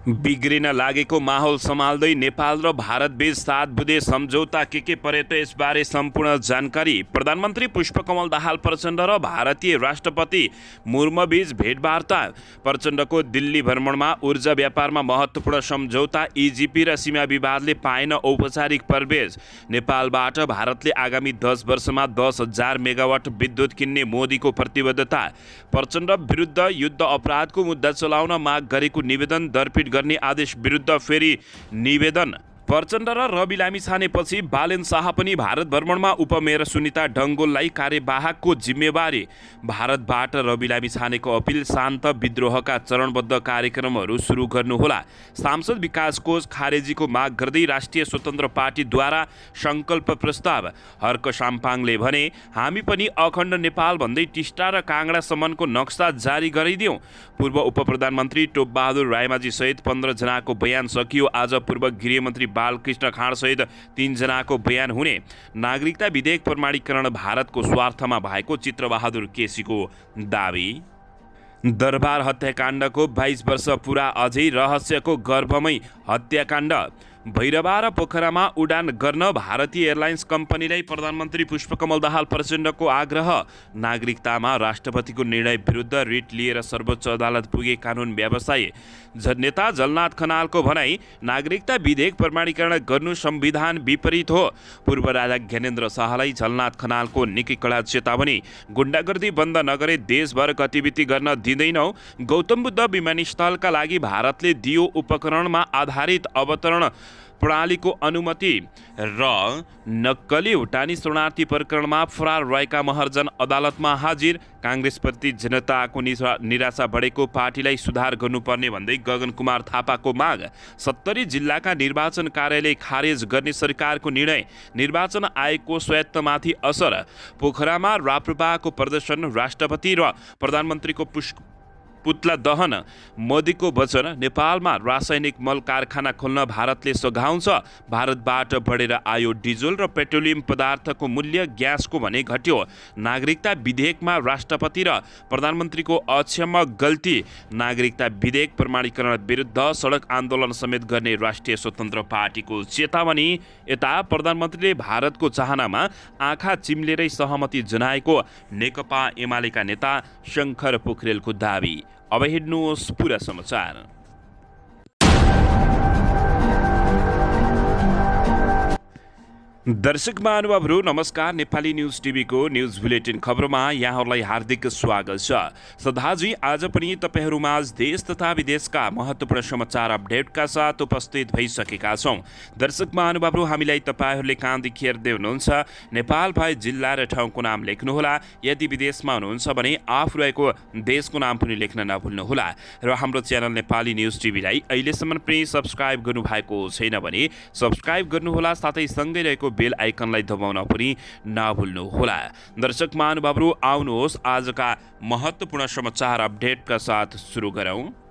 बिग्रिन लागेको माहौल सम्हाल्दै नेपाल र भारतबीच 7 बुँदे सम्झौता के परे त यसबारे सम्पूर्ण जानकारी। प्रधानमन्त्री पुष्पकमल दाहाल प्रचण्ड र भारतीय राष्ट्रपति मुर्मूबीच भेटवार्ता। प्रचण्डको दिल्ली भ्रमणमा ऊर्जा व्यापारमा महत्त्वपूर्ण सम्झौता। इजिपी र सीमा विवादले पाएन औपचारिक प्रवेश। नेपालबाट भारतले आगामी 10 वर्षमा 10,000 मेगावाट विद्युत किन्ने मोदीको प्रतिबद्धता। प्रचण्ड विरुद्ध युद्ध अपराधको मुद्दा चलाउन माग गरेको निवेदन दर्पित गर्ने आदेश विरुद्ध फेरि निवेदन। प्रचण्ड र रवि लामिछानेपछि बालेन शाह पनि भारत भ्रमणमा। उपमेयर सुनिता डङ्गोललाई कार्यवाहकको जिम्मेवारी। भारतबाट रवि लामिछानेको अपिल, शान्त विद्रोहका चरणबद्ध कार्यक्रमहरू सुरु गर्नुहोला। सांसद विकास कोष खारेजीको माग गर्दै राष्ट्रिय स्वतन्त्र पार्टीद्वारा सङ्कल्प प्रस्ताव। हर्क साम्पाङले भने, हामी पनि अखण्ड नेपाल भन्दै टिस्टा र काङ्गडासम्मको नक्सा जारी गरिदियौँ। पूर्व उपप्रधानमन्त्री टोपबहादुर रायमाझी सहित 15 जनाको बयान सकियो। आज पूर्व गृहमन्त्री बालकृष्ण खाँडसहित 3 जनाको बयान हुने। नागरिकता विधेयक प्रमाणीकरण भारतको स्वार्थमा भएको चित्रबहादुर केसीको दावी। दरबार हत्याकाण्डको 22 वर्ष पुरा, अझै रहस्यको गर्भमै हत्याकाण्ड। भैरवा र पोखरामा उडान गर्न भारतीय एयरलाइन्स कम्पनीलाई प्रधानमन्त्री पुष्पकमल दाहाल प्रचण्डको आग्रह। नागरिकतामा राष्ट्रपतिको निर्णय विरुद्ध रिट लिएर सर्वोच्च अदालत पुगे कानुन व्यवसायी। नेता झलनाथ खनालको भनाई, नागरिकता विधेयक प्रमाणीकरण गर्नु संविधान विपरीत हो। पूर्व राजा ज्ञानेन्द्र शाहलाई झलनाथ खनालको निकै कडा चेतावनी। गुण्डागर्दी बन्द नगरे देशभर गतिविधि गर्न दिँदैनौ। गौतम बुद्ध विमानस्थलका लागि भारतले दियो उपकरणमा आधारित अवतरण प्रणालीको अनुमति। र नक्कली भुटानी शरणार्थी प्रकरणमा फरार रहेका महर्जन अदालतमा हाजिर। काङ्ग्रेसप्रति जनताको निराशा बढेको, पार्टीलाई सुधार गर्नुपर्ने भन्दै गगन कुमार थापाको माग। 70 जिल्लाका निर्वाचन कार्यालय खारेज गर्ने सरकारको निर्णय। निर्वाचन आयोगको स्वायत्तमाथि असर। पोखरामा राप्रपाको प्रदर्शन। राष्ट्रपति र प्रधानमन्त्रीको पुतला दहन। मोदीको वचन, नेपालमा रासायनिक मल कारखाना खोल्न भारतले सघाउँछ। भारतबाट बढेर आयो डिजल र पेट्रोलियम पदार्थको मूल्य, ग्यासको भने घट्यो। नागरिकता विधेयकमा राष्ट्रपति र प्रधानमन्त्रीको अक्षम्य गल्ती। नागरिकता विधेयक प्रमाणीकरण विरुद्ध सडक आन्दोलन समेत गर्ने राष्ट्रिय स्वतन्त्र पार्टीको चेतावनी। यता प्रधानमन्त्रीले भारतको चाहनामा आँखा चिम्लेरै सहमति जनाएको नेकपा एमालेका नेता शङ्कर पोखरेलको दावी। अब हेर्नुहोस् पुरा समाचार। दर्शक महानुभावहरू नमस्कार। नेपाली न्युज टिभीको न्युज बुलेटिन खबरमा यहाँहरूलाई हार्दिक स्वागत छ। सदाझै आज पनि तपाईँहरूमाझ देश तथा विदेशका महत्त्वपूर्ण समाचार अपडेटका साथ उपस्थित भइसकेका छौँ। दर्शक महानुभावहरू, हामीलाई तपाईँहरूले कहाँदेखि हेर्दै हुनुहुन्छ नेपाल भए जिल्ला र ठाउँको नाम लेख्नुहोला। यदि विदेशमा हुनुहुन्छ भने आफू रहेको देशको नाम पनि लेख्न नभुल्नुहोला। र हाम्रो च्यानल नेपाली न्युज टिभीलाई अहिलेसम्म पनि सब्सक्राइब गर्नुभएको छैन भने सब्सक्राइब गर्नुहोला, साथै सँगै रहेको बेल आइकनलाई दबाउन पनि नभुल्नुहोला। दर्शक महानुभावहरू, आउनुहोस् आजका महत्त्वपूर्ण समाचार अपडेटका साथ सुरु गरौँ।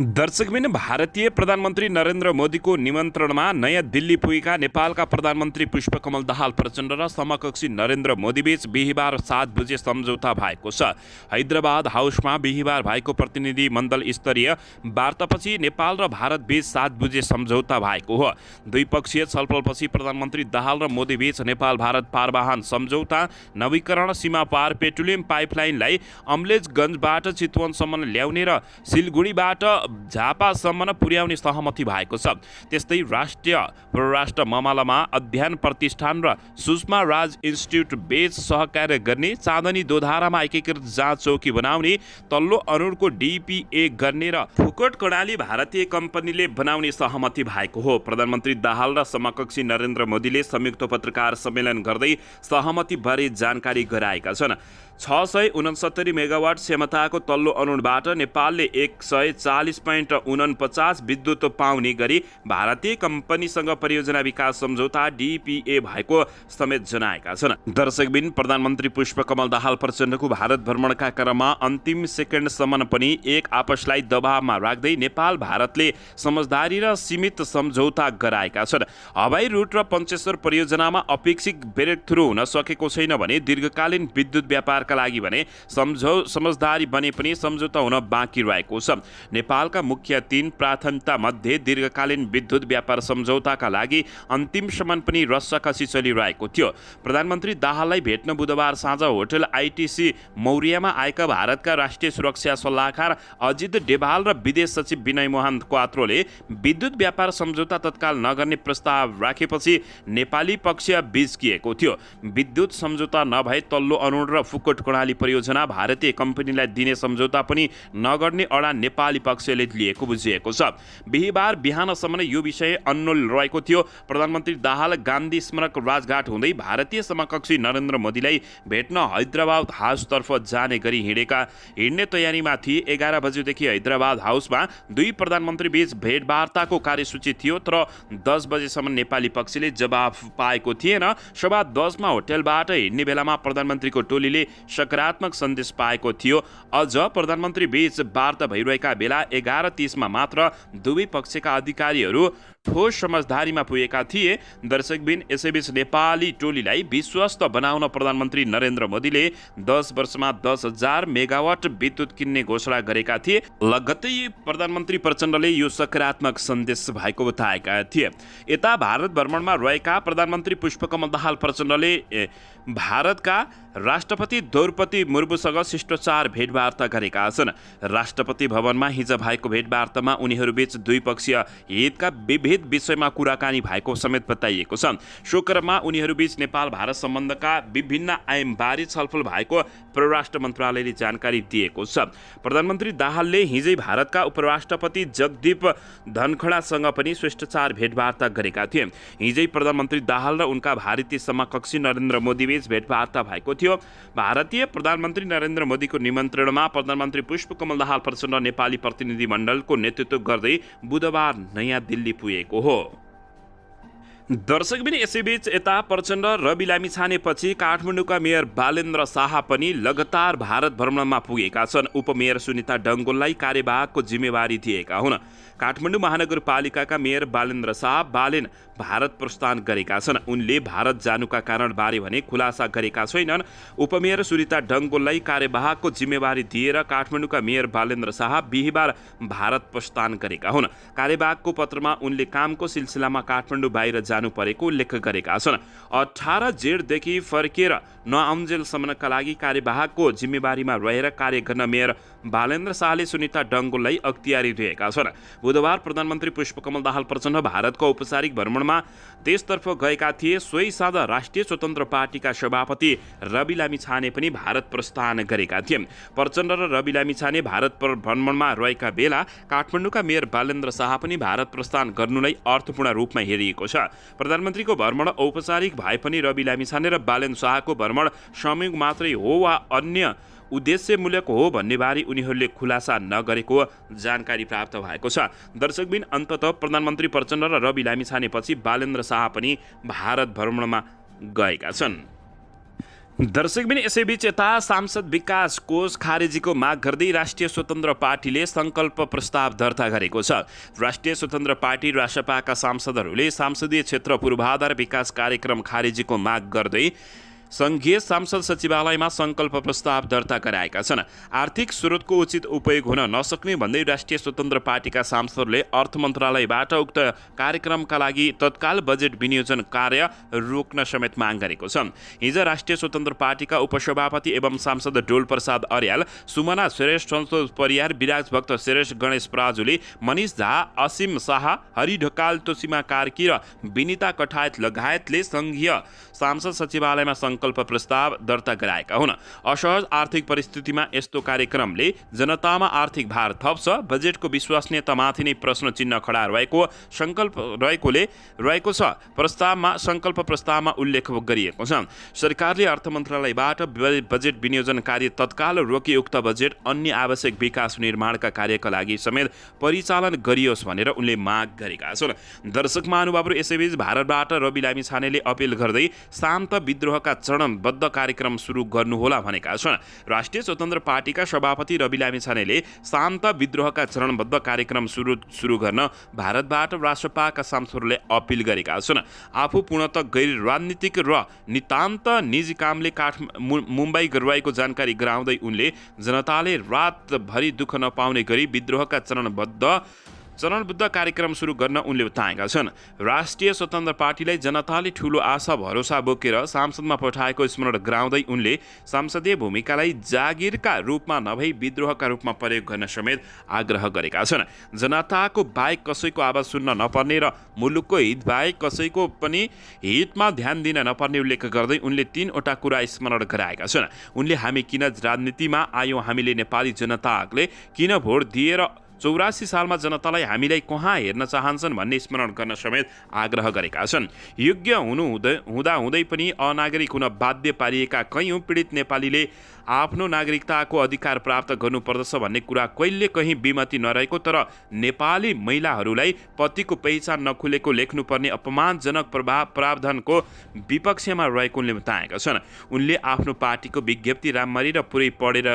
दर्शकबिन, भारतीय प्रधानमन्त्री नरेन्द्र मोदीको निमन्त्रणमा नयाँ दिल्ली पुगेका नेपालका प्रधानमन्त्री पुष्पकमल दाहाल प्रचण्ड र समकक्षी नरेन्द्र मोदीबीच बिहिबार 7 बुँदे सम्झौता भएको छ। हैदराबाद हाउसमा बिहिबार भएको प्रतिनिधि मण्डल स्तरीय वार्तापछि नेपाल र भारतबीच 7 बुँदे सम्झौता भएको हो। द्विपक्षीय छलफलपछि प्रधानमन्त्री दाहाल र मोदीबीच नेपाल भारत पारवाहन सम्झौता, नवीकरण सीमा पार पेट्रोलियम पाइपलाइनलाई अमलेजगञ्जबाट चितवनसम्म ल्याउने र सिलगढीबाट झापासम्म पुर्याउने सहमति भएको छ। त्यस्तै राष्ट्रिय परराष्ट्र मामलामा अध्ययन प्रतिष्ठान र सुषमा राज इन्स्टिच्युट बीच सहकार्य गर्ने, चाँदनी दोधारामा एकीकृत जाँच चौकी बनाउने, तल्लो अरुणको डिपिए गर्ने र फुकट कर्णाली भारतीय कम्पनीले बनाउने सहमति भएको हो। प्रधानमन्त्री दाहाल र समकक्षी नरेन्द्र मोदीले संयुक्त पत्रकार सम्मेलन गर्दै सहमतिबारे जानकारी गराएका छन्। 669 मेगावाट क्षमताको तल्लो अरुणबाट नेपालले 140.49 विद्युत पाउने गरी भारतीय कम्पनीसँग परियोजना विकास सम्झौता डिपिए भएको समेत जनाएका छन्। दर्शकबिन, प्रधानमन्त्री पुष्पकमल दाहाल प्रचण्डको भारत भ्रमणका क्रममा अन्तिम सेकेन्डसम्म पनि एक आपसलाई दबावमा राख्दै नेपाल भारतले समझदारी र सीमित सम्झौता गराएका छन्। हवाई रुट र पञ्चेश्वर परियोजनामा अपेक्षित ब्रेक थ्रु हुन सकेको छैन भने दीर्घकालीन विद्युत व्यापार निर्माणका लागि भने समझदारी बने पनि सम्झौता हुन बाँकी रहेको छ। नेपालका मुख्य 3 प्राथमिकता मध्ये दीर्घकालीन विद्युत व्यापार सम्झौताका लागि अन्तिमसम्म पनि रस्साकसी चलिरहेको थियो। प्रधानमन्त्री दाहाललाई भेट्न बुधबार साँझ होटल आइटिसी मौर्यमा आएका भारतका राष्ट्रिय सुरक्षा सल्लाहकार अजित डोभाल र विदेश सचिव विनय मोहन क्वात्रोले विद्युत व्यापार सम्झौता तत्काल नगर्ने प्रस्ताव राखेपछि नेपाली पक्ष बिच्किएको थियो। विद्युत सम्झौता नभए तल्लो अरुण र फुकोट कर्णाली परियोजना भारतीय कम्पनीलाई दिने सम्झौता पनि नगर्ने अडान नेपाली पक्षले लिएको बुझिएको छ। बिहीबार बिहानसम्म यो विषय अन्नोल रहेको थियो। प्रधानमन्त्री दाहाल गान्धी स्मारक राजघाट हुँदै भारतीय समकक्षी नरेन्द्र मोदीलाई भेट्न हैदराबाद हाउसतर्फ जाने गरी हिँड्ने तयारीमा थिए। 11 बजेदेखि हैदराबाद हाउसमा दुई प्रधानमन्त्री बीच भेटवार्ताको कार्यसूची थियो, तर 10 बजेसम्म नेपाली पक्षले जवाफ पाएको थिएन। सभा 10 मा होटलबाट हिँड्ने बेलामा प्रधानमन्त्रीको टोलीले सकारात्मक सन्देश पाएको थियो। अझ प्रधानमन्त्री बीच वार्ता भइरहेका बेला 11:30 मा मात्र दुवै पक्षका अधिकारीहरू ठोस समझदारीमा पुगेका थिए। दर्शकबिन, यसैबीच नेपाली टोलीलाई विश्वस्त बनाउन प्रधानमन्त्री नरेन्द्र मोदीले 10 वर्षमा 10,000 मेगावाट विद्युत किन्ने घोषणा गरेका थिए। लगत्तै प्रधानमन्त्री प्रचण्डले यो सकारात्मक सन्देश भएको बताएका थिए। यता भारत भ्रमणमा रहेका प्रधानमन्त्री पुष्पकमल दाहाल प्रचण्डले भारतका राष्ट्रपति द्रौपदी मुर्मुसँग शिष्टाचार भेटवार्ता गरेका छन्। राष्ट्रपति भवनमा हिजो भएको भेटवार्तामा उनीहरूबीच द्विपक्षीय हितका विविध विषयमा कुराकानी भएको समेत बताइएको छ। सो क्रममा उनीहरूबीच नेपाल भारत सम्बन्धका विभिन्न आयामबारे छलफल भएको परराष्ट्र मन्त्रालयले जानकारी दिएको छ। प्रधानमन्त्री दाहालले हिजै भारतका उपराष्ट्रपति जगदीप धनखडासँग पनि शिष्टाचार भेटवार्ता गरेका थिए। हिजै प्रधानमन्त्री दाहाल र उनका भारतीय समकक्षी नरेन्द्र मोदी बीच भेटवार्ता भएको थियो। भारतीय प्रधानमन्त्री नरेन्द्र मोदीको निमन्त्रणमा प्रधानमन्त्री पुष्पकमल दाहाल प्रचण्ड नेपाली प्रतिनिधिमण्डलको नेतृत्व गर्दै बुधबार नयाँ दिल्ली पुगेको हो। दर्शकबिन, यसैबीच यता प्रचण्ड रवि लामिछानेपछि काठमाडौँका मेयर बालेन्द्र शाह पनि लगातार भारत भ्रमणमा पुगेका छन्। उपमेयर सुनिता डङ्गोललाई कार्यवाहकको जिम्मेवारी दिएका हुन्। काठमाडौँ महानगरपालिकाका मेयर बालेन्द्र शाह भारत प्रस्थान गरेका छन्। उनले भारत जानुका कारणबारे भने खुलासा गरेका छैनन्। उपमेयर सुनिता डङ्गोललाई कार्यवाहकको जिम्मेवारी दिएर काठमाडौँका मेयर बालेन्द्र शाह बिहीबार भारत प्रस्थान गरेका हुन्। कार्यवाहकको पत्रमा उनले कामको सिलसिलामा काठमाडौँ बाहिर जानु परेको उल्लेख गरेका छन्। 18 जेठदेखि फर्केर नआउन्जेलसम्मका लागि कार्यवाहकको जिम्मेवारीमा रहेर कार्य गर्न मेयर बालेन्द्र शाहले सुनिता डङ्गोललाई अख्तियारी दिएका छन्। बुधबार प्रधानमन्त्री पुष्पकमल दाहाल प्रचण्ड भारतको औपचारिक भ्रमणमा त्यसतर्फ गएका थिए। सोही साँझ राष्ट्रिय स्वतन्त्र पार्टीका सभापति रवि लामिछाने पनि भारत प्रस्थान गरेका थिए। प्रचण्ड र रवि लामिछाने भारत भ्रमणमा रहेका बेला काठमाडौँका मेयर बालेन्द्र शाह पनि भारत प्रस्थान गर्नुलाई अर्थपूर्ण रूपमा हेरिएको छ। प्रधानमन्त्रीको भ्रमण औपचारिक भए पनि रवि लामिछाने र बालेन्द्र शाहको भ्रमण संयोग मात्रै हो वा अन्य उद्देश्यमूलक हो भन्नेबारे उनीहरूले खुलासा नगरेको जानकारी प्राप्त भएको छ। दर्शकबिन, अन्ततः प्रधानमन्त्री प्रचण्ड र रवि लामिछानेपछि बालेन्द्र शाह पनि भारत भ्रमणमा गएका छन्। दर्शकबिन, यसैबीच यता सांसद विकास कोष खारेजीको माग गर्दै राष्ट्रिय स्वतन्त्र पार्टीले संकल्प प्रस्ताव दर्ता गरेको छ। राष्ट्रिय स्वतन्त्र पार्टी रासपाका सांसदहरूले संसदीय क्षेत्र पूर्वाधार विकास कार्यक्रम खारेजीको माग गर्दै संघीय सांसद सचिवालयमा संकल्प प्रस्ताव दर्ता गराएका छन्। आर्थिक स्रोतको उचित उपयोग हुन नसक्ने भन्दै राष्ट्रिय स्वतन्त्र पार्टीका सांसदहरूले अर्थ मन्त्रालयबाट उक्त कार्यक्रमका लागि तत्काल बजेट विनियोजन कार्य रोक्न समेत माग गरेको छ। हिजो राष्ट्रिय स्वतन्त्र पार्टीका उपसभापति एवं सांसद डोल प्रसाद अर्याल, सुमना श्रेष्ठ, सन्तोष परियार, विराज भक्त श्रेष्ठ, गणेश पराजुली, मनिष झा, असीम शाह, हरि ढकाल, तोसीमा कार्की र विनिता कठायत लगायतले संघीय सांसद सचिवालयमा संकल्प प्रस्ताव दर्ता गराएका हुन्। असहज आर्थिक परिस्थितिमा यस्तो कार्यक्रमले जनतामा आर्थिक भार थप्छ, बजेटको विश्वसनीयतामाथि नै प्रश्न चिन्ह खडा रहेको छ। संकल्प प्रस्तावमा उल्लेख गरिएको छ। सरकारले अर्थ मन्त्रालयबाट बजेट विनियोजन कार्य तत्काल रोकी उक्त बजेट अन्य आवश्यक विकास निर्माणका कार्यका लागि समेत परिचालन गरियोस् भनेर उनले माग गरेका छन्। दर्शक महानुभावहरू, यसैबीच भारतबाट रवि लामिछानेले अपिल गर्दै शान्त विद्रोहका चरणबद्ध कार्यक्रम सुरु गर्नुहोला भनेका छन्। राष्ट्रिय स्वतन्त्र पार्टीका सभापति रवि लामिछानेले शान्त विद्रोहका चरणबद्ध कार्यक्रम सुरु गर्न भारतबाट राष्ट्रपाका सांसदहरूले अपिल गरेका छन्। आफू पूर्णतः गैर राजनीतिक र नितान्त निजी कामले मुम्बई गइरहेको जानकारी गराउँदै उनले जनताले रातभरि दुःख नपाउने गरी विद्रोहका चरणबद्ध कार्यक्रम सुरु गर्न उनले बताएका छन्। राष्ट्रिय स्वतन्त्र पार्टीलाई जनताले ठूलो आशा भरोसा बोकेर संसदमा पठाएको स्मरण गराउँदै उनले संसदीय भूमिकालाई जागिरका रूपमा नभई विद्रोहका रूपमा प्रयोग गर्न समेत आग्रह गरेका छन्। जनताको बाहेक कसैको आवाज सुन्न नपर्ने र मुलुकको हित बाहेक कसैको पनि हितमा ध्यान दिन नपर्ने उल्लेख गर्दै उनले 3वटा कुरा स्मरण गराएका छन्। उनले हामी किन राजनीतिमा आयौँ, हामीले नेपाली जनताले किन भोट दिएर 84 सालमा जनतालाई हामीलाई कहाँ हेर्न चाहन्छन् भन्ने स्मरण गर्न समेत आग्रह गरेका छन्। योग्य हुँदै पनि अनागरिक हुन बाध्य पारिएका कैयौँ पीडित नेपालीले आफ्नो नागरिकताको अधिकार प्राप्त गर्नुपर्दछ भन्ने कुरा कहिले कहीँ विमति नरहेको तर नेपाली महिलाहरूलाई पतिको पहिचान नखुलेको लेख्नुपर्ने अपमानजनक प्रावधानको विपक्षमा रहेको उनले बताएका छन्। उनले आफ्नो पार्टीको विज्ञप्ति राम्ररी र पुरै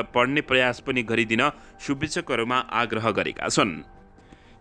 पढ्ने प्रयास पनि गरिदिन शुभेच्छकहरूमा आग्रह गरेका छन्।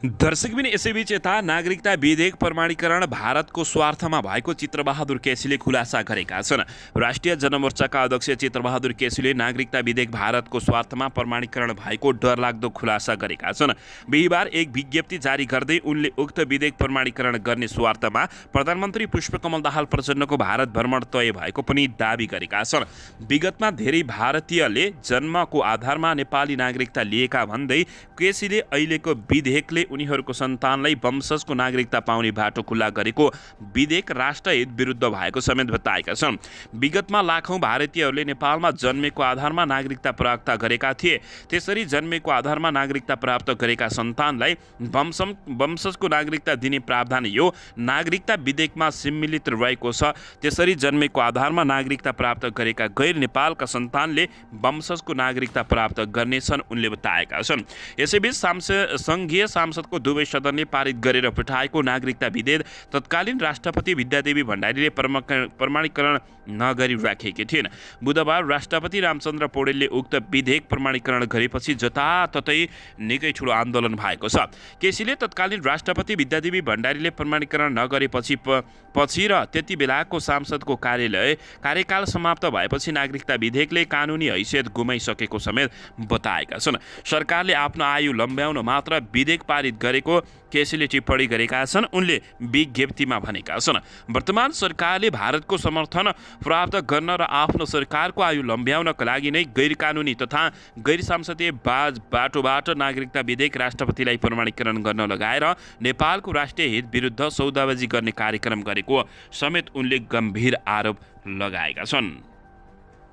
दर्शकबिन यसैबीच यता नागरिकता विधेयक प्रमाणीकरण भारतको स्वार्थमा भएको चित्रबहादुर केसीले खुलासा गरेका छन्। राष्ट्रिय जनमोर्चाका अध्यक्ष चित्रबहादुर केसीले नागरिकता विधेयक भारतको स्वार्थमा प्रमाणीकरण भएको डरलाग्दो खुलासा गरेका छन्। बिहिबार एक विज्ञप्ति जारी गर्दै उनले उक्त विधेयक प्रमाणीकरण गर्ने स्वार्थमा प्रधानमन्त्री पुष्पकमल दाहाल प्रचण्डको भारत भ्रमण तय भएको पनि दाबी गरेका छन्। विगतमा धेरै भारतीयले जन्मको आधारमा नेपाली नागरिकता लिएका भन्दै केसीले अहिलेको विधेयकले उनीहरूको सन्तानलाई वंशजको नागरिकता पाउने बाटो खुल्ला गरेको विधेयक राष्ट्रहित विरुद्ध भएको समेत बताएका छन्। विगतमा लाखौं भारतीयहरूले नेपालमा जन्मेको आधारमा नागरिकता प्राप्त गरेका थिए। त्यसरी जन्मेको आधारमा नागरिकता प्राप्त गरेका सन्तानलाई वंशजको नागरिकता दिने प्रावधान यो नागरिकता विधेयकमा सम्मिलित रहेको छ। त्यसरी जन्मेको आधारमा नागरिकता प्राप्त गरेका गैर नेपालका सन्तानले वंशजको नागरिकता प्राप्त गर्नेछन् उनले बताएका छन्। यसैबीच संघीय संसदको दुवै सदनले पारित गरेर पठाएको नागरिकता विधेयक तत्कालीन राष्ट्रपति विद्यादेवी भण्डारीले प्रमाणीकरण नगरी राखेकी थिइन्। बुधबार राष्ट्रपति रामचन्द्र पौडेलले उक्त विधेयक प्रमाणीकरण गरेपछि जताततै निकै ठुलो आन्दोलन भएको छ। केसीले तत्कालीन राष्ट्रपति विद्यादेवी भण्डारीले प्रमाणीकरण नगरेपछि र त्यति बेलाको सांसदको कार्यकाल समाप्त भएपछि नागरिकता विधेयकले कानुनी हैसियत गुमाइसकेको समेत बताएका छन्। सरकारले आफ्नो आयु लम्ब्याउन मात्र विधेयक पारित गरेको केसीले टिप्पणी गरेका छन्। उनले विज्ञप्तिमा भनेका छन्, वर्तमान सरकारले भारतको समर्थन प्राप्त गर्न र आफ्नो सरकारको आयु लम्ब्याउनका लागि नै गैर कानुनी तथा गैर संसदीय बाटोबाट नागरिकता विधेयक राष्ट्रपतिलाई प्रमाणीकरण गर्न लगाएर नेपालको राष्ट्रिय हित विरुद्ध सौदाबाजी गर्ने कार्यक्रम गरेको समेत उनले गम्भीर आरोप लगाएका छन्।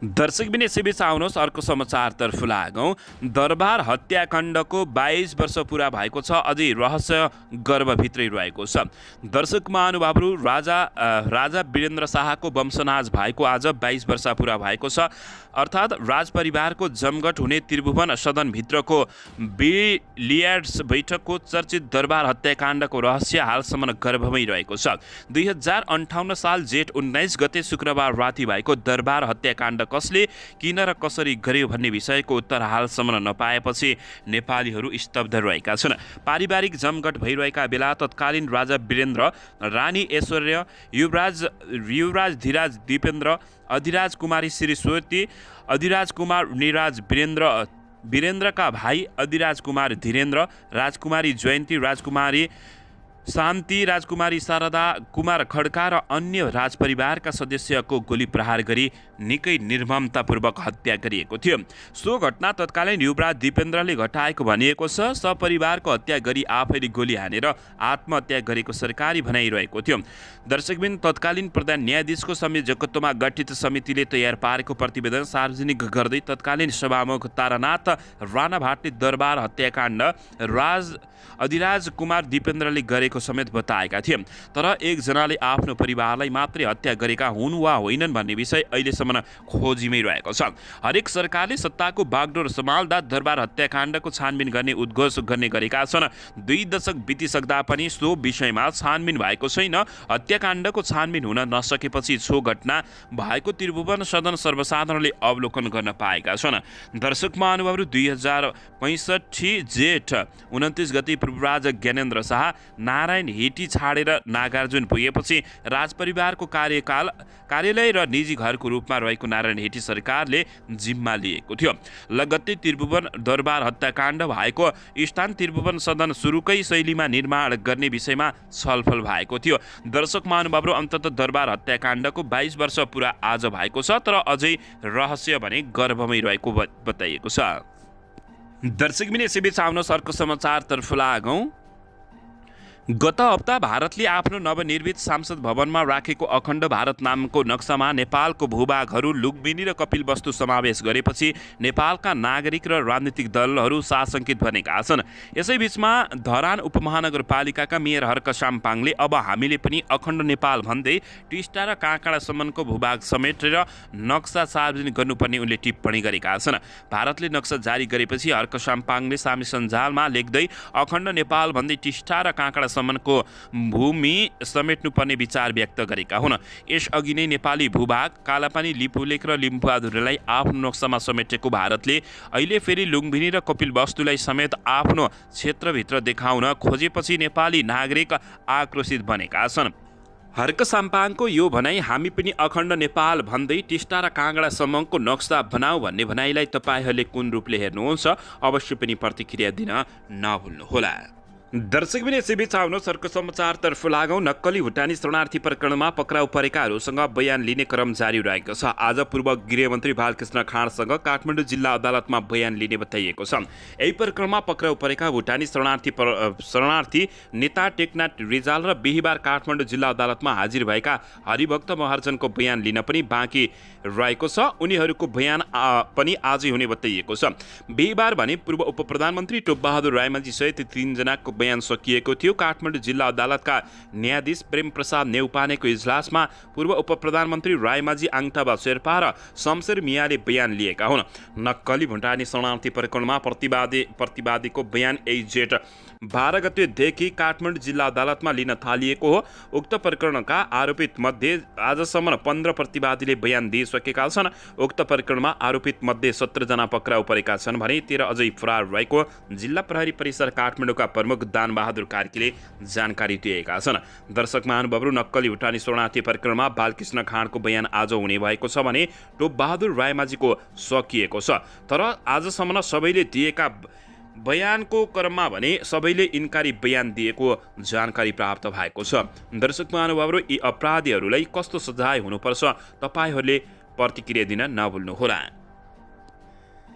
दर्शकबिन यसैबीच आउनुहोस् अर्को समाचारतर्फ लागौँ। दरबार हत्याकाण्डको 22 वर्ष पुरा भएको छ, अझै रहस्य गर्भभित्रै रहेको छ। दर्शक महानुभावहरू, राजा वीरेन्द्र शाहको वंशनाश भएको आज 22 वर्ष पुरा भएको छ। अर्थात् राजपरिवारको जमघट हुने त्रिभुवन सदनभित्रको बिलियर्ड्स बैठकको चर्चित दरबार हत्याकाण्डको रहस्य हालसम्म गर्भमै रहेको छ। 2058 साल जेठ 19 गते शुक्रबार राति भएको दरबार हत्याकाण्ड कसले, किन र कसरी गर्यो भन्ने विषयको उत्तर हालसम्म नपाएपछि नेपालीहरू स्तब्ध रहेका छन्। पारिवारिक जमघट भइरहेका बेला तत्कालीन राजा वीरेन्द्र, रानी ऐश्वर्य, युवराज धीराज दिपेन्द्र, अधिराज कुमारी श्रीश्वती, अधिराज कुमार निराज वीरेन्द्रका भाइ अधिराज कुमार धीरेन्द्र, राजकुमारी जयन्ती, राजकुमारी शान्ति, राजकुमारी शारदा, कुमार खड्का र अन्य राजपरिवारका सदस्यको गोली प्रहार गरी निकै निर्ममतापूर्वक हत्या गरिएको थियो। सो घटना तत्कालीन युवराज दिपेन्द्रले घटाएको भनिएको छ। सपरिवारको हत्या गरी आफैले गोली हानेर आत्महत्या गरेको सरकारी भनाइरहेको थियो। दर्शकबिन, तत्कालीन प्रधान न्यायाधीशको संयोजकत्वमा गठित समितिले तयार पारेको प्रतिवेदन सार्वजनिक गर्दै तत्कालीन सभामुख तारानाथ राणा भाटले दरबार हत्याकाण्ड अधिराज कुमार दिपेन्द्रले गरेको गरेको समेत बताएका थिए। तर एकजनाले आफ्नो परिवारलाई मात्रै हत्या गरेका हुन् वा होइनन् भन्ने विषय अहिलेसम्म खोजीमै रहेको छ। हरेक सरकारले सत्ताको बागडोर सम्हाल्दा दरबार हत्याकाण्डको छानबिन गर्ने उद्घोष गर्ने गरेका छन्। 2 दशक बितिसक्दा पनि सो विषयमा छानबिन भएको छैन। हत्याकाण्डको छानबिन हुन नसकेपछि सो घटना भएको त्रिभुवन सदन सर्वसाधारणले अवलोकन गर्न पाएका छन्। दर्शक महानुभावहरू 2065 जेठ 29 गते प्रभुराज ज्ञानेन्द्र शाह नारायण हिटी छाडेर नागार्जुन पुगेपछि राजपरिवारको कार्यालय र निजी घरको रूपमा रहेको नारायण हिटी सरकारले जिम्मा लिएको थियो। लगत्तै त्रिभुवन दरबार हत्याकाण्ड भएको स्थान त्रिभुवन सदन सुरुकै शैलीमा निर्माण गर्ने विषयमा छलफल भएको थियो। दर्शक महानुभावहरू अन्ततः दरबार हत्याकाण्डको 22 वर्ष पुरा आज भएको छ, तर अझै रहस्य भने गर्भमै रहेको बताइएको छ। दर्शकबिन यसैबीच आउनुहोस् अर्को समाचारतर्फ लागौँ। गत हप्ता भारतले आफ्नो नवनिर्मित संसद भवनमा राखेको अखण्ड भारत नामको नक्सामा नेपालको भूभागहरू लुम्बिनी र कपिलवस्तु समावेश गरेपछि नेपालका नागरिक र राजनीतिक दलहरू साशंकित बनेका छन्। यसैबीचमा धरान उपमहानगरपालिकाका मेयर हर्क साम्पाङले अब हामीले पनि अखण्ड नेपाल भन्दै टिस्टा र काँक्रासम्मको भूभाग समेटेर नक्सा सार्वजनिक गर्नुपर्ने उनले टिप्पणी गरेका छन्। भारतले नक्सा जारी गरेपछि हर्क साम्पाङले सामी सञ्जालमा लेख्दै अखण्ड नेपाल भन्दै टिस्टा र काँक्रा सम्मको भूमि समेट्नुपर्ने विचार व्यक्त गरेका हुन्। यसअघि नै नेपाली भूभाग कालापानी, लिपुलेख र लिम्बुआधुरीलाई आफ्नो नक्सामा समेटेको भारतले अहिले फेरि लुम्बिनी र कपिलवस्तुलाई समेत आफ्नो क्षेत्रभित्र देखाउन खोजेपछि नेपाली नागरिक आक्रोशित बनेका छन्। हर्क साम्पाङको यो भनाइ हामी पनि अखण्ड नेपाल भन्दै टिस्टा र काँगडासम्मको नक्सा बनाऊ भन्ने भनाइलाई तपाईँहरूले कुन रूपले हेर्नुहुन्छ अवश्य पनि प्रतिक्रिया दिन नभुल्नुहोला। दर्शकबिन यसैबीच आउनुहोस् अर्को समाचारतर्फ लागौँ। नक्कली भुटानी शरणार्थी प्रकरणमा पक्राउ परेकाहरूसँग बयान लिने क्रम जारी रहेको छ। आज पूर्व गृहमन्त्री बालकृष्ण खाँडसँग काठमाडौँ जिल्ला अदालतमा बयान लिने बताइएको छ। यही प्रकरणमा पक्राउ परेका भुटानी शरणार्थी नेता टेकनाथ रिजाल र बिहिबार काठमाडौँ जिल्ला अदालतमा हाजिर भएका हरिभक्त महर्जनको बयान लिन पनि बाँकी रहेको छ। उनीहरूको बयान पनि आजै हुने बताइएको छ। बिहिबार भने पूर्व उपप्रधानमन्त्री टोपबहादुर रायमाझी सहित 3 जनाको बयान सकिएको थियो। काठमाडौँ जिल्ला अदालतका न्यायाधीश प्रेम प्रसाद नेउपानेको इजलासमा पूर्व उपप्रधानमन्त्री रायमाझी, आङटाबा शेर्पा र शमशेर मियाले बयान लिएका हुन्। नक्कली भुटानी शरणार्थी प्रकरणमा प्रतिवादीको बयान यही जेठ 12 गतेदेखि काठमाडौँ जिल्ला अदालतमा लिन थालिएको हो। उक्त प्रकरणका आरोपित मध्ये आजसम्म 15 प्रतिवादीले बयान दिइसकेका छन्। उक्त प्रकरणमा आरोपित मध्ये 17 जना पक्राउ परेका छन् भने 13 अझै फरार रहेको जिल्ला प्रहरी परिसर काठमाडौँका प्रमुख दानबहादुर कार्कीले जानकारी दिएका छन्। दर्शक महानुभावहरू, नक्कली भुटानी शरणार्थी प्रकरणमा बालकृष्ण खाँडको बयान आज हुने भएको छ भने टोपबहादुर रायमाझीको सकिएको छ। तर आजसम्म सबैले दिएका बयानको क्रममा भने सबैले इन्कारी बयान दिएको जानकारी प्राप्त भएको छ। दर्शक महानुभावहरू, यी अपराधीहरूलाई कस्तो सजाय हुनुपर्छ तपाईँहरूले प्रतिक्रिया दिन नभुल्नुहोला।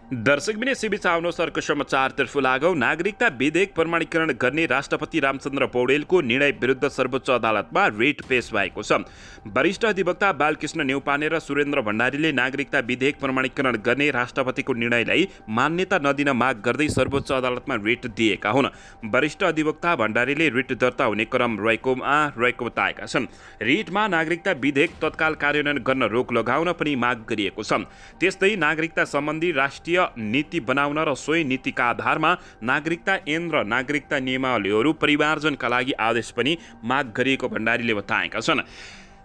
दर्शकबिन यसैबीच आउनुहोस् अर्को समाचारतर्फ लागौँ। नागरिकता विधेयक प्रमाणीकरण गर्ने राष्ट्रपति रामचन्द्र पौडेलको निर्णय विरुद्ध सर्वोच्च अदालतमा रिट पेश भएको छ। वरिष्ठ अधिवक्ता बालकृष्ण नेउपाने र सुरेन्द्र भण्डारीले नागरिकता विधेयक प्रमाणीकरण गर्ने राष्ट्रपतिको निर्णयलाई मान्यता नदिन माग गर्दै सर्वोच्च अदालतमा रिट दिएका हुन्। वरिष्ठ अधिवक्ता भण्डारीले रिट दर्ता हुने क्रम रहेको बताएका छन्। रिटमा नागरिकता विधेयक तत्काल कार्यान्वयन गर्न रोक लगाउन पनि माग गरिएको छ। त्यस्तै नागरिकता सम्बन्धी राष्ट्रिय नीति बनाउन र सोही नीतिका आधारमा नागरिकता ऐन र नागरिकता नियमावलीहरू परिमार्जनका लागि आदेश पनि माग गरिएको भण्डारीले बताएका छन्।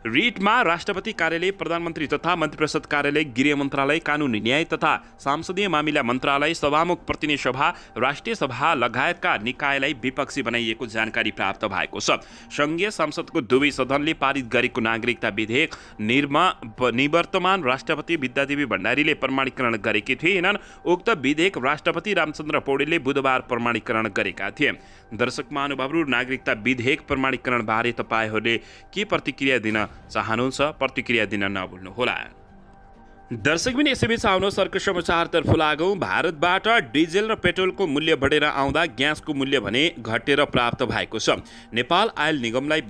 रिटमा राष्ट्रपति कार्यालय, प्रधानमन्त्री तथा मन्त्रिपरिषद कार्यालय, गृह मन्त्रालय, कानुन न्याय तथा संसदीय मामिला मन्त्रालय, सभामुख प्रतिनिधि सभा, राष्ट्रिय सभा लगायतका निकायलाई विपक्षी बनाइएको जानकारी प्राप्त भएको छ। संघीय संसदको दुवै सदनले पारित गरेको नागरिकता विधेयक निवर्तमान राष्ट्रपति विद्यादेवी भण्डारीले प्रमाणीकरण गरेकी थिएनन्। उक्त विधेयक राष्ट्रपति रामचन्द्र पौडेलले बुधबार प्रमाणीकरण गरेका थिए। दर्शक महानुभावहरू, नागरिकता विधेयक प्रमाणीकरण बारे तपाईँहरूले के प्रतिक्रिया दिन चाहनुहुन्छ प्रतिक्रिया दिन नभुल्नुहोला। दर्शकबिन यसैबीच आउनुहोस् अर्को समाचारतर्फ लागौँ। भारतबाट डिजेल र पेट्रोलको मूल्य बढेर आउँदा ग्यासको मूल्य भने घटेर प्राप्त भएको छ। नेपाल आयल निगमलाई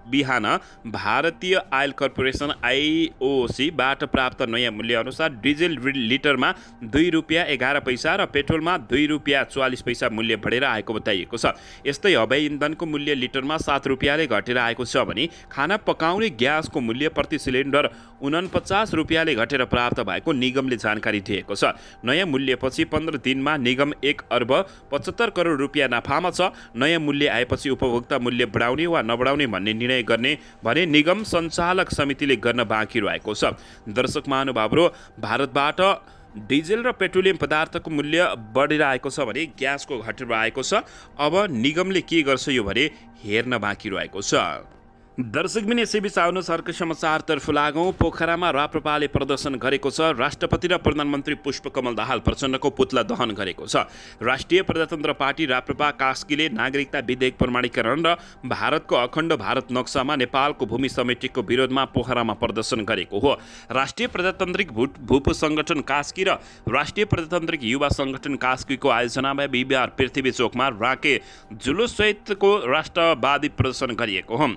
बिहान भारतीय आयल कर्पोरेसन आइओसीबाट प्राप्त नयाँ मूल्यअनुसार डिजेल लिटरमा ₹2.11 र पेट्रोलमा ₹2.44 मूल्य बढेर आएको बताइएको छ। यस्तै हवाई इन्धनको मूल्य लिटरमा ₹7 घटेर आएको छ भने खाना पकाउने ग्यासको मूल्य प्रति सिलिन्डर ₹49 घटेर प्राप्त भएको निगमले जानकारी दिएको छ। नयाँ मूल्यपछि 15 दिनमा निगम ₹1.75 करोड नाफामा छ। नयाँ मूल्य आएपछि उपभोक्ता मूल्य बढाउने वा नबढाउने भन्ने निर्णय गर्ने भने निगम सञ्चालक समितिले गर्न बाँकी रहेको छ। दर्शक महानुभावहरू, भारतबाट डिजेल र पेट्रोलियम पदार्थको मूल्य बढेर आएको छ भने ग्यासको घटेर आएको छ। अब निगमले के गर्छ यो भने हेर्न बाँकी रहेको छ। दर्शकबिन यसैबीच आउनुहोस् अर्को समाचारतर्फ लागौँ। पोखरामा राप्रपाले प्रदर्शन गरेको छ। राष्ट्रपति र प्रधानमन्त्री पुष्पकमल दाहाल प्रचण्डको पुतला दहन गरेको छ। राष्ट्रिय प्रजातन्त्र पार्टी राप्रपा कास्कीले नागरिकता विधेयक प्रमाणीकरण र भारतको अखण्ड भारत नक्सामा नेपालको भूमि समेटिको विरोधमा पोखरामा प्रदर्शन गरेको हो। राष्ट्रिय प्रजातान्त्रिक भूप सङ्गठन कास्की र राष्ट्रिय प्रजातान्त्रिक युवा सङ्गठन कास्कीको आयोजनामा बिहिबार पृथ्वी चोकमा राके जुलुससहितको राष्ट्रवादी प्रदर्शन गरिएको हो।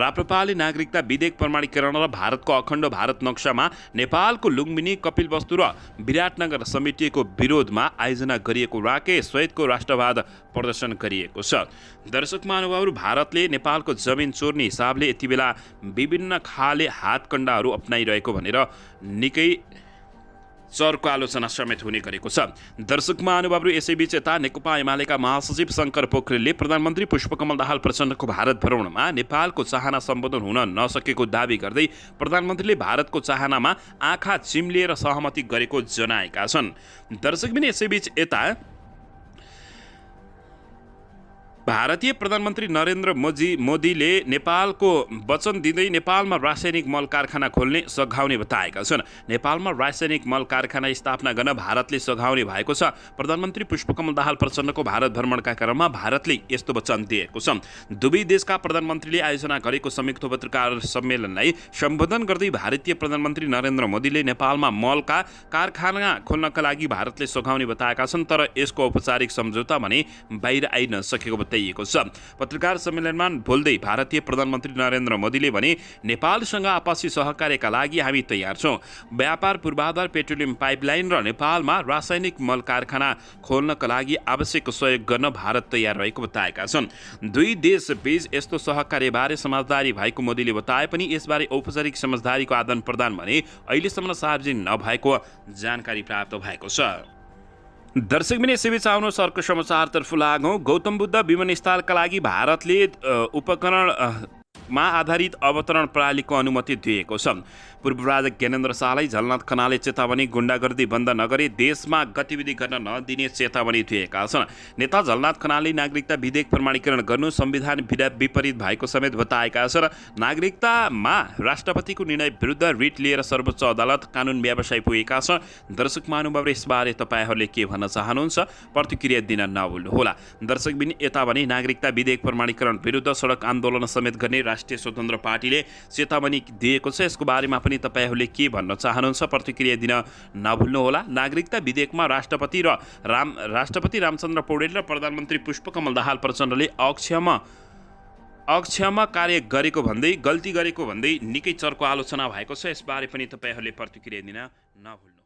राप्रपाले नागरिकता विधेयक प्रमाणीकरण र भारतको अखण्ड भारत नक्सामा नेपालको लुम्बिनी, कपिलवस्तु र विराटनगर समेटिएको विरोधमा आयोजना गरिएको राके सहितको राष्ट्रवाद प्रदर्शन गरिएको छ। दर्शक महानुभावहरू, भारतले नेपालको जमिन चोर्ने हिसाबले यति बेला विभिन्न खाले हातकण्डाहरू अपनाइरहेको भनेर निकै चर्को आलोचना समेत हुने गरेको छ। दर्शक महानुभावहरू, यसैबीच यता नेकपा एमालेका महासचिव शङ्कर पोखरेलले प्रधानमन्त्री पुष्पकमल दाहाल प्रचण्डको भारत भ्रमणमा नेपालको चाहना सम्बोधन हुन नसकेको दावी गर्दै प्रधानमन्त्रीले भारतको चाहनामा आँखा चिम्लिएर सहमति गरेको जनाएका छन्। दर्शकबिन यसैबीच यता भारतीय प्रधानमन्त्री नरेन्द्र मोदीले नेपालको वचन दिँदै नेपालमा रासायनिक मल कारखाना खोल्ने सघाउने बताएका छन्। नेपालमा रासायनिक मल कारखाना स्थापना गर्न भारतले सघाउने भएको छ। प्रधानमन्त्री पुष्पकमल दाहाल प्रचण्डको भारत भ्रमणका क्रममा भारतले यस्तो वचन दिएको छ। दुवै देशका प्रधानमन्त्रीले आयोजना गरेको संयुक्त पत्रकार सम्मेलनलाई सम्बोधन गर्दै भारतीय प्रधानमन्त्री नरेन्द्र मोदीले नेपालमा मलका कारखाना खोल्नका लागि भारतले सघाउने बताएका छन्, तर यसको औपचारिक सम्झौता भने बाहिर आइन सकेको बताइएको छ। पत्रकार सम्मेलनमा बोल्दै भारतीय प्रधानमन्त्री नरेन्द्र मोदीले भने नेपालसँग आपसी सहकार्यका लागि हामी तयार छौँ। व्यापार पूर्वाधार, पेट्रोलियम पाइपलाइन र नेपालमा रासायनिक मल कारखाना खोल्नका लागि आवश्यक सहयोग गर्न भारत तयार रहेको बताएका छन्। दुई देशबीच यस्तो सहकार्यबारे समझदारी भएको मोदीले बताए पनि यसबारे औपचारिक समझदारीको आदान प्रदान भने अहिलेसम्म सार्वजनिक नभएको जानकारी प्राप्त भएको छ। दर्शकबिन यसैबीच आउनुहोस् अर्को समाचारतर्फ लागौँ। गौतम बुद्ध विमानस्थलका लागि भारतले उपकरणमा आधारित अवतरण प्रणालीको अनुमति दिएको छ। पूर्व राजा ज्ञानेन्द्र शाहलाई झलनाथ खनालले चेतावनी, गुण्डागर्दी बन्द नगरे देशमा गतिविधि गर्न नदिने चेतावनी दिएका छन्। नेता झलनाथ खनालले नागरिकता विधेयक प्रमाणीकरण गर्नु संविधान विपरीत भएको समेत बताएका छन्। नागरिकतामा राष्ट्रपतिको निर्णय विरुद्ध रिट लिएर सर्वोच्च अदालत कानुन व्यवसाय पुगेका छ। दर्शक महानुभाव, यसबारे तपाईँहरूले के भन्न चाहनुहुन्छ प्रतिक्रिया दिन नभुल्नुहोला। दर्शकबिन यता भने नागरिकता विधेयक प्रमाणीकरण विरुद्ध सडक आन्दोलन समेत गर्ने राष्ट्रिय स्वतन्त्र पार्टीले चेतावनी दिएको छ। यसको बारेमा पनि तपाईहरूले के भन्न चाहनुहुन्छ प्रतिक्रिया दिन नभुल्नुहोला। नागरिकता विधेयकमा राष्ट्रपति रामचन्द्र पौडेल र प्रधानमन्त्री पुष्पकमल दाहाल प्रचण्डले अक्षमा कार्य गरेको भन्दै गल्ती गरेको भन्दै निकै चर्को आलोचना भएको छ। यसबारे पनि तपाईहरूले प्रतिक्रिया दिन नभुल्नुहोला।